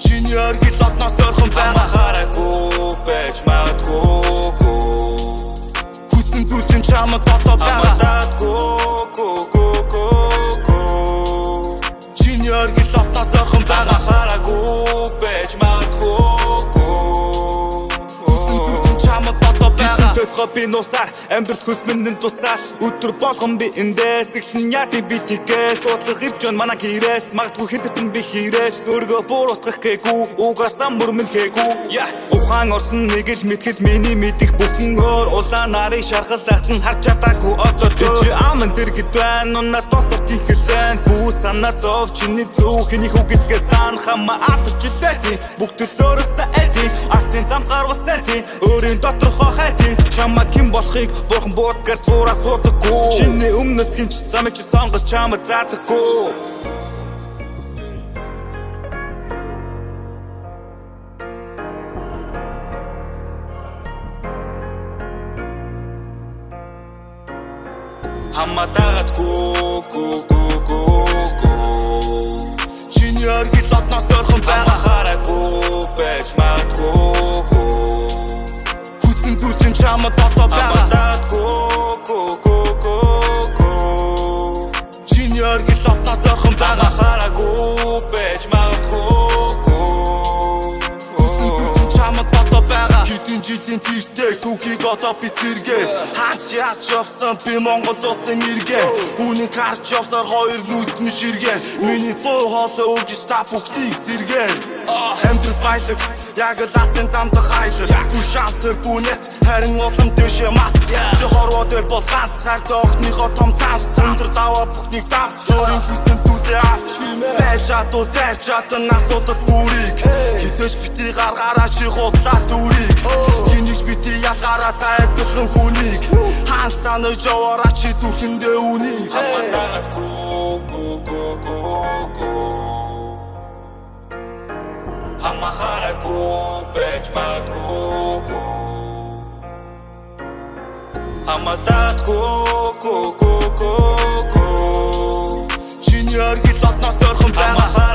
Чиний оргил одноос ойрхон байгаа хараагүй байж магадгүй. Хүссэн зүйл чинь чамд дотоо байгаа. Чиний оргил одноос ойрхон байгаа хараагүй байж магадгүй. Хүссэн зүйл чинь чамд дотоо байгаа. Тэтгэх би нусаар амьдрал хөсмөндөн тусаар өдөр болгон би эндээс ихсэн яати би тийгээс судлах ирж өн манай гэрээс магадгүй хэдсэн би хэрээс өргөө буруутгах гээгүй угаасаа мөрмөн гээгүй ухаан орсон нэг л мэдхэд миний мэдих бүхэн өөр улаан нарыг шархалахтан харж чадаагүй одоо чи аман дэр гэд байна унаа тосох тийхэлэн бүү санаа зов чиний зүг хэний хүү гэдгээ сан хамаа алдаж илээ бүгд төлөөрөөсөө эди артын зам гарвасаа ти өөрийн доторхоо хайти чамаа ким болохыг бурхан буутгаар зураа суудаггүй чиний өмнөөс хинч замыг чи сонгож чамаа заадаггүй. Чиний оргил одноос ойрхон байгаа хараагүй байж магадгүй. Хүссэн зүйл чинь чамд дотоо байгаа. Чиний оргил одноос ойрхон байгаа хараагүй байж магадгүй. Хүссэн зүйл чинь чамд дотоо байгаа. Хэдэн жилийн тэртээ түүхийг одоо би сэргээ хаач яаж явсан би Монгол улсын иргэн үүнийг харж явсаар хоёр нүдний ширгэн миний флоу хоолой өгч та бүгдийг сэргэн амьдрал баялаг яг л асын замд хайлах бүү шалтар бүү нэц харин улам дэшээ мац чи хорвоо дээр бол ганц хайртай огтныхоо том цаан өндөр даваа бүхнийг давч өөрийн хүссэн зүйлээ авч байж чадвал дайр чадан асуудал бүрийг хитэж бити гаргаараа чи худлаа дүрийг хинийч бити ялгаараа зайдсан хүнийг хаан санаж яваараа чи зүрхэндээ үнийг хамахараагүй байж магадгүй. Чиний оргил одноос ойрхон байгаа.